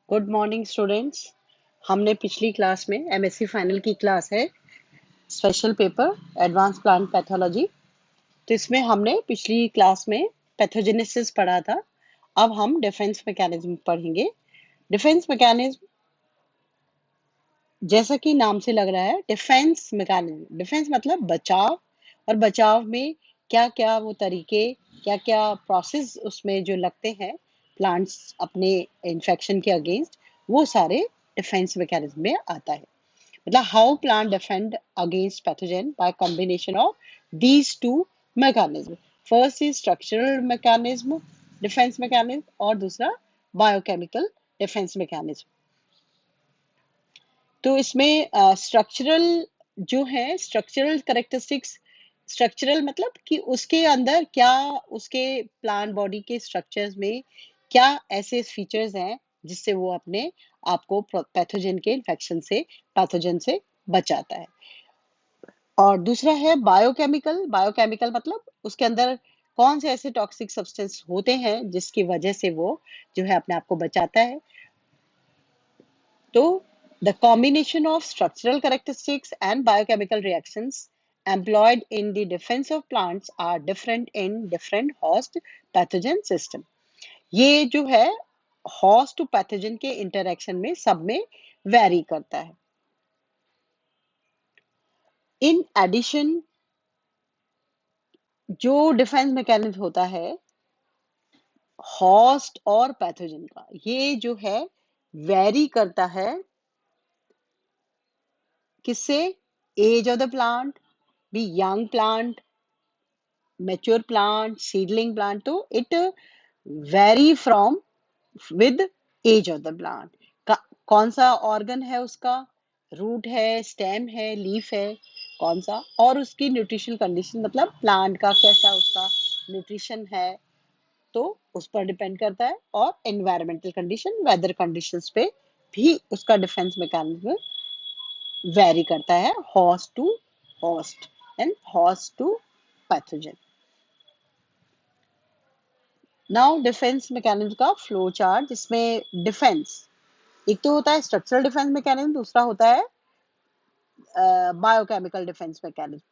Good morning students. हमने पिछली class में एमएससी फाइनल की क्लास है special paper advance plant pathology. तो इसमें हमने पिछली क्लास में पैथोजेनेसिस पढ़ा था। अब हम डिफेंस मैकेनिज्म पढ़ेंगे। डिफेंस मैकेनिज्म जैसा कि नाम से लग रहा है, डिफेंस मैकेनिज्म। डिफेंस मतलब बचाव, और बचाव में क्या क्या वो तरीके, क्या क्या प्रोसेस उसमें जो लगते हैं प्लांट्स अपने इन्फेक्शन के अगेंस्ट, वो सारे डिफेंस मैकेनिज्म में आता है। मतलब how plant defend against pathogen bye combination of these two mechanism. First is structural mechanism defence mechanism, और दूसरा बायोकेमिकल डिफेंस मैकेनिज्म। तो इसमें स्ट्रक्चरल जो है, स्ट्रक्चरल करेक्टरिस्टिक्स, स्ट्रक्चरल मतलब कि उसके अंदर क्या, उसके प्लांट बॉडी के स्ट्रक्चर्स में क्या ऐसे फीचर्स हैं जिससे वो अपने आपको पैथोजन के इन्फेक्शन से, पैथोजन से बचाता है। और दूसरा है बायोकेमिकल। बायोकेमिकल मतलब उसके अंदर कौन से ऐसे टॉक्सिक सब्सटेंस होते हैं जिसकी वजह से वो जो है अपने आप को बचाता है। So, the combination of structural characteristics and biochemical reactions employed in the defense of plants are different in different host pathogen system. ये जो है host to pathogen के interaction में सब में vary करता है। In addition, जो डिफेंस मैकेनिज्म होता है host और पैथोजन का, ये जो है vary करता है किससे? एज ऑफ द प्लांट, भी young plant, mature plant, seedling plant, तो it vary from with age of the plant। कौन सा ऑर्गन है उसका, रूट है, स्टेम है, लीफ है, कौन सा, और उसकी न्यूट्रिशन कंडीशन मतलब प्लांट का कैसा उसका न्यूट्रिशन है, तो उस पर डिपेंड करता है। और एनवायरमेंटल कंडीशन, वेदर कंडीशंस पे भी उसका डिफेंस मैकेनिज्म वेरी करता है, host to host and host to pathogen. Now defence mechanism का फ्लो चार्ट, जिसमें डिफेंस एक तो होता है स्ट्रक्चरल डिफेंस मैकेनिज्म, दूसरा होता है बायोकेमिकल डिफेंस मैकेनिज्म।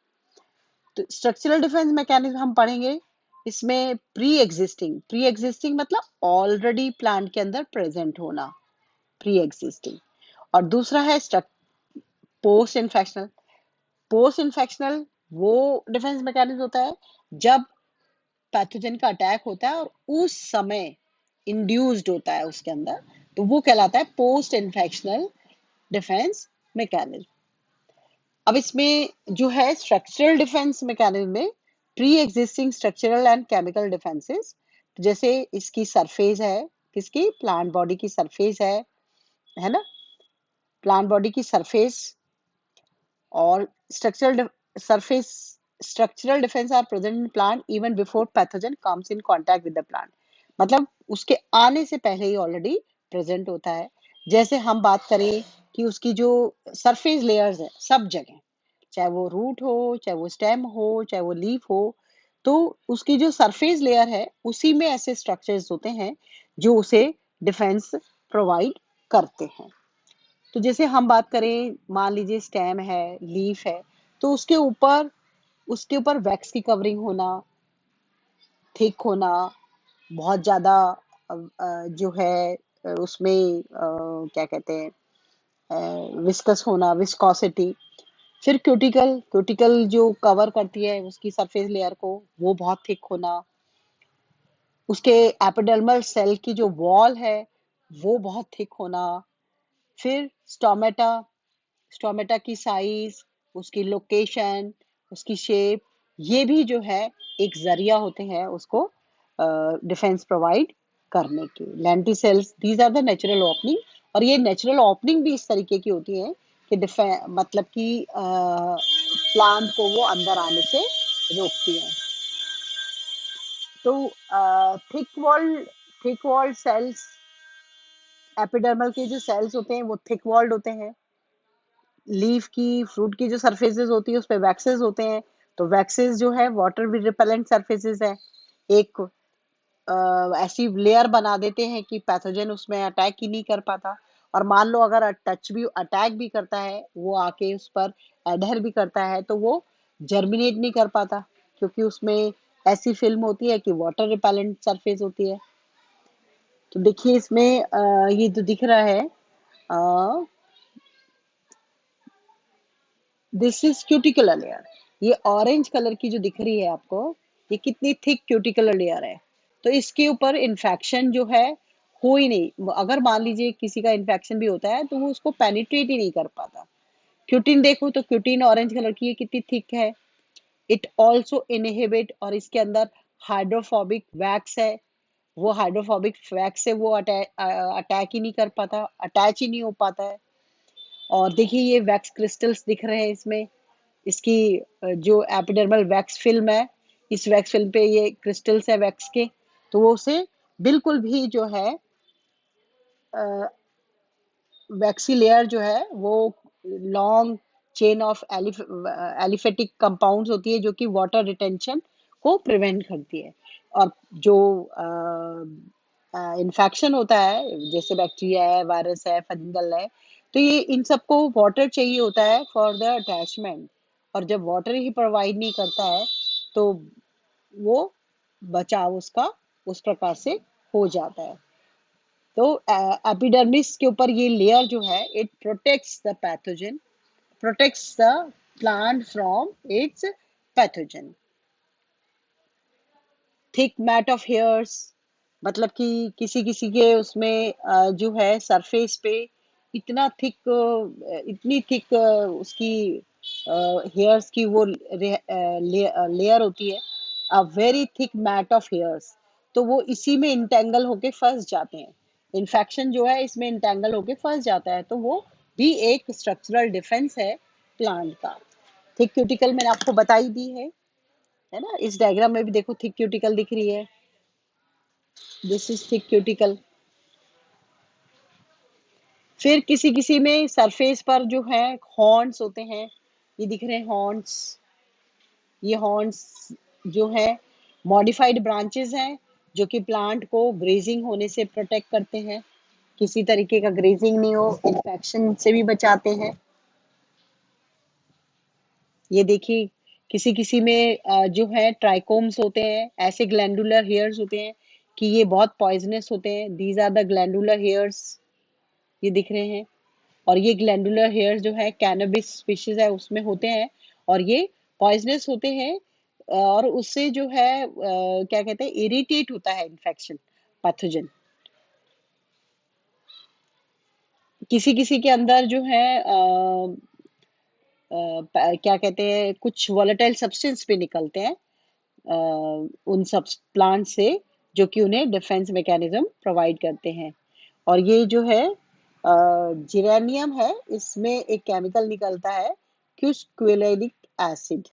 तो स्ट्रक्चरल डिफेंस मैकेनिज्म हम पढ़ेंगे, इसमें प्री एग्जिस्टिंग मतलब ऑलरेडी प्लांट के अंदर प्रेजेंट होना, प्री एग्जिस्टिंग। और दूसरा है पोस्ट इन्फेक्शनल। पोस्ट इन्फेक्शनल वो डिफेंस मैकेनिज्म होता है जब पैथोजन का अटैक होता है और उस समय इंड्यूस्ड होता है उसके अंदर, तो वो कहलाता है पोस्ट इन्फेक्शनल डिफेंस मैकेनिज्म। अब इसमें जो है स्ट्रक्चरल डिफेंस मैकेनिज्म में pre existing structural and chemical defences, जैसे इसकी सरफेस है, किसकी, प्लांट बॉडी की सरफेस है ना, प्लांट बॉडी की सरफेस। और structural surface, structural defence are present in plant even before pathogen comes in contact with the plant, मतलब उसके आने से पहले ही ऑलरेडी प्रेजेंट होता है। जैसे हम बात करें कि उसकी जो सरफेस लेयर्स है सब जगह, चाहे वो रूट हो, चाहे वो स्टेम हो, चाहे वो लीफ हो, तो उसकी जो सरफेस लेयर है उसी में ऐसे स्ट्रक्चर्स होते हैं जो उसे डिफेंस प्रोवाइड करते हैं। तो जैसे हम बात करें, मान लीजिए स्टेम है, लीफ है, तो उसके ऊपर वैक्स की कवरिंग होना, थिक होना, बहुत ज्यादा जो है उसमें क्या कहते हैं, विस्कस होना, विस्कोसिटी। फिर क्यूटिकल जो कवर करती है उसकी सरफेस लेयर को, वो बहुत थिक होना। उसके एपिडर्मल सेल की जो वॉल है वो बहुत थिक होना। फिर स्टोमेटा, स्टोमेटा की साइज, उसकी लोकेशन, उसकी शेप, ये भी जो है एक जरिया होते हैं उसको डिफेंस प्रोवाइड करने के। Lenticels, these are the natural opening, और ये नेचुरल ओपनिंग भी इस तरीके की होती है कि मतलब कि प्लांट को वो अंदर आने से रोकती है। तो थिक वॉल्ड सेल्स, एपिडर्मल के जो सेल्स होते हैं वो थिक वॉल्ड होते हैं। लीफ की, फ्रूट की जो सरफेसेस होती है उस पे वैक्सेस होते हैं, तो वैक्सेस जो है वाटर भी रिपेलेंट सरफेसेस है एक। ऐसी लेयर बना देते हैं कि पैथोजन उसमें अटैक ही नहीं कर पाता। और मान लो अगर टच भी अटैक भी करता है, वो आके उस पर एडहर भी करता है, तो वो जर्मिनेट नहीं कर पाता, क्योंकि उसमें ऐसी फिल्म होती है कि वाटर रिपेलेंट सरफेस होती है। तो देखिए इसमें ये जो दिख रहा है, दिस इज क्यूटिकुलर लेयर। ये ऑरेंज कलर की जो दिख रही है आपको, ये कितनी थिक क्यूटिकुलर लेयर है। तो इसके ऊपर इन्फेक्शन जो है हो ही नहीं। अगर मान लीजिए किसी का इन्फेक्शन भी होता है, तो वो उसको पेनिट्रेट ही नहीं कर पाता। क्यूटिन देखो तो क्यूटिन ऑरेंज कलर की है, कितनी थिक है। इट ऑल्सो इनहिबिट, और इसके अंदर हाइड्रोफोबिक वैक्स है। वो हाइड्रोफोबिक वैक्स से वो अटैक ही नहीं कर पाता, अटैच ही नहीं हो पाता है। और देखिए ये वैक्स क्रिस्टल्स दिख रहे हैं इसमें। इसकी जो एपिडर्मल वैक्स फिल्म है, इस वैक्स फिल्म पे ये क्रिस्टल्स है वैक्स के, तो वो उसे बिल्कुल भी जो है वैक्सी लेयर जो है वो long chain of aliphatic compounds होती है, जो कि वाटर रिटेंशन को प्रिवेंट करती है। और जो इन्फेक्शन होता है, जैसे बैक्टीरिया है, वायरस है, फंगल है, तो ये इन सबको वाटर चाहिए होता है फॉर द अटैचमेंट। और जब वाटर ही प्रोवाइड नहीं करता है, तो वो बचाव उसका उस प्रकार से हो जाता है। तो एपिडर्मिस के ऊपर ये लेयर जो है, it protects the pathogen, protects the plant from its pathogen. Thick mat of hairs, मतलब कि किसी किसी के उसमें जो है सरफेस पे इतना थिक, इतनी थिक उसकी हेयर्स की वो लेयर होती है, a very thick mat of hairs. तो वो इसी में इंटेंगल होके फंस जाते हैं। इन्फेक्शन जो है इसमें इंटेंगल होके फंस जाता है, तो वो भी एक स्ट्रक्चरल डिफेंस है प्लांट का। थिक क्यूटिकल मैंने आपको बता ही दी है ना। इस डायग्राम में भी देखो थिक क्यूटिकल दिख रही है। This is thick cuticle. फिर किसी किसी में सरफेस पर जो है हॉर्न्स होते हैं, ये दिख रहे हैं हॉर्न्स। ये हॉर्न्स जो है मॉडिफाइड ब्रांचेस हैं, जो कि प्लांट को ग्रेजिंग होने से प्रोटेक्ट करते हैं, किसी तरीके का ग्रेजिंग नहीं हो, इन्फेक्शन से भी बचाते हैं। ये देखिए किसी किसी में जो है ट्राइकोम्स होते हैं, ऐसे ग्लैंडुलर हेयर्स होते हैं कि ये बहुत पॉइजनस होते हैं। These are the glandular hairs, ये दिख रहे हैं। और ये ग्लैंडुलर हेयर्स जो है कैनबिस स्पीशीज है उसमें होते हैं, और ये पॉइजनस होते हैं। और उससे जो है क्या कहते हैं, इरिटेट होता है इन्फेक्शन, पैथोजन। किसी किसी के अंदर जो है क्या कहते हैं, कुछ वोलेटाइल सब्सटेंस भी निकलते हैं उन सब प्लांट से, जो कि उन्हें डिफेंस मैकेनिज्म प्रोवाइड करते हैं। और ये जो है जिरेनियम है, इसमें एक केमिकल निकलता है क्यूस्क्विलाइक एसिड।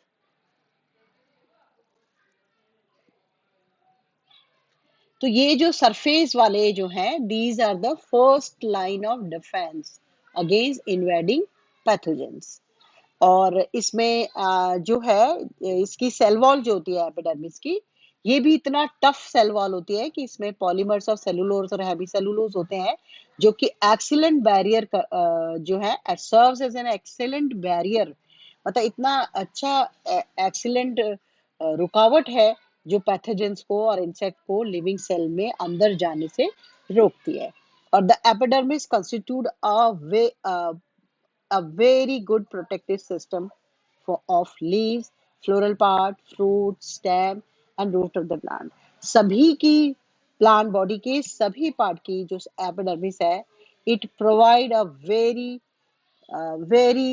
तो ये जो सरफेस वाले जो हैं, these are the first line of defence against invading pathogens. और इसमें जो है इसकी सेल वॉल जो होती है एपिडर्मिस की, ये भी इतना टफ सेल वॉल होती है कि इसमें पॉलीमर्स ऑफ सेलुलोज और हेमी सेलुलोज होते हैं, जो कि एक्सीलेंट बैरियर जो है serves as an excellent barrier. मतलब इतना अच्छा एक्सीलेंट रुकावट है, जो पैथोजेंस को और इंसेक्ट को लिविंग सेल में अंदर जाने से रोकती है। और the epidermis constitute a very good protective system of leaves, floral part, fruit, stem and root of the plant। सभी की प्लांट बॉडी के सभी पार्ट की जो एपिडर्मिस है, it provide a very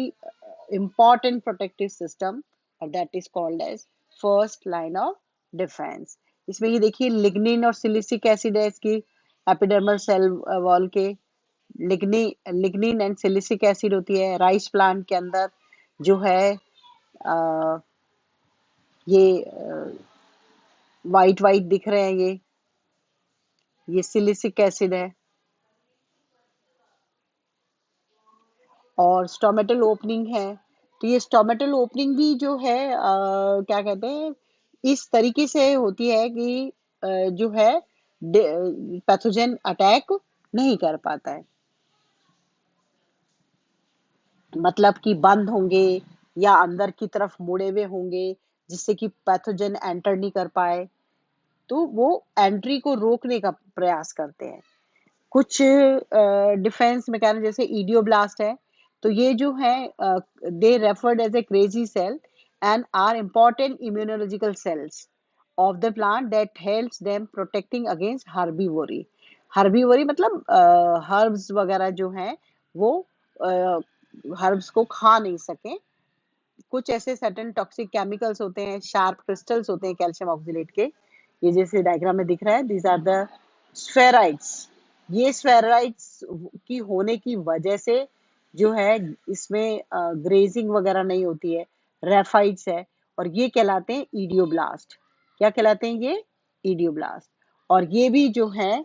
important protective system, that is called as first line of defense। इसमें ये देखिए लिग्निन और सिलिसिक एसिड है इसकी एपिडर्मल सेल वॉल के। लिग्नी लिग्निन एंड सिलिसिक एसिड होती है राइस प्लांट के अंदर जो है। अ, ये वाइट वाइट दिख रहे हैं, ये सिलिसिक एसिड है। और स्टोमेटल ओपनिंग है। तो ये स्टोमेटल ओपनिंग भी जो है क्या कहते हैं, इस तरीके से होती है कि जो है पैथोजन अटैक नहीं कर पाता है। मतलब कि बंद होंगे या अंदर की तरफ मुड़े हुए होंगे, जिससे कि पैथोजन एंटर नहीं कर पाए, तो वो एंट्री को रोकने का प्रयास करते हैं। कुछ डिफेंस मैकेनिज्म जैसे ईडियोब्लास्ट है, तो ये जो है they referred as a crazy cell and are important immunological cells of the plant that helps them protecting against herbivory. Herbivory मतलब हर्ब्स वगैरह जो हैं वो हर्ब्स को खा नहीं सके। कुछ ऐसे सर्टेन टॉक्सिक केमिकल्स होते हैं, शार्प क्रिस्टल्स होते हैं कैल्शियम ऑक्सलेट के, ये जैसे डायग्राम में दिख रहा है, दीज आर द स्फेराइड्स। ये स्फेराइड्स की होने की वजह से जो है इसमें ग्रेजिंग वगैरह नहीं होती है, रेफाइट्स है, और ये कहलाते हैं ईडियोब्लास्ट। क्या कहलाते हैं ये? ईडियोब्लास्ट। और ये भी जो है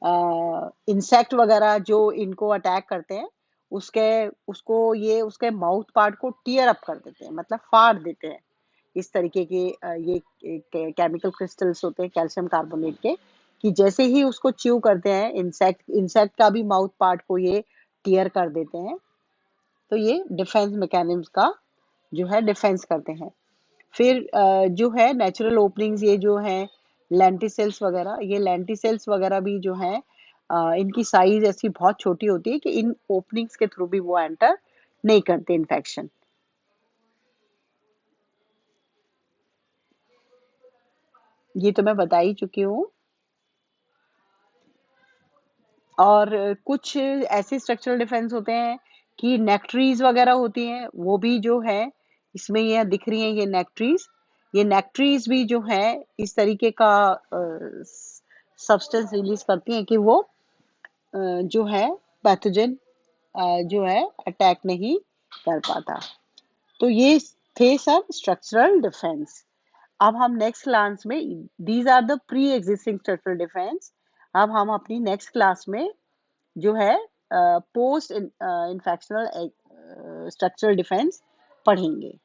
इंसेक्ट वगैरह जो इनको अटैक करते हैं, उसके उसको ये उसके माउथ पार्ट को टीयर अप कर देते हैं, मतलब फाड़ देते हैं। इस तरीके के ये केमिकल क्रिस्टल्स होते हैं कैल्शियम कार्बोनेट के, कि जैसे ही उसको च्यू करते हैं, इंसेक्ट इंसेक्ट का भी माउथ पार्ट को ये टीयर कर देते हैं। तो ये डिफेंस मैकेनिज्म का जो है डिफेंस करते हैं। फिर जो है नेचुरल ओपनिंग्स, ये जो है लेंटिसेल्स वगैरह, ये लेंटिसेल्स वगैरह भी जो है इनकी साइज ऐसी बहुत छोटी होती है कि इन ओपनिंग्स के थ्रू भी वो एंटर नहीं करते इन्फेक्शन। ये तो मैं बता ही चुकी हूँ। और कुछ ऐसे स्ट्रक्चरल डिफेंस होते हैं कि नेक्ट्रीज वगैरह होती हैं, वो भी जो है इसमें ये दिख रही हैं, ये नेक्ट्रीज। ये नेक्ट्रीज भी जो है इस तरीके का सब्सटेंस रिलीज करती हैं कि वो जो है पैथोजन जो है अटैक नहीं कर पाता। तो ये थे सब स्ट्रक्चरल डिफेंस। अब हम नेक्स्ट क्लास में, these are the pre existing structural defence. अब हम अपनी नेक्स्ट क्लास में जो है पोस्ट इन्फेक्शनल स्ट्रक्चरल डिफेंस पढ़ेंगे।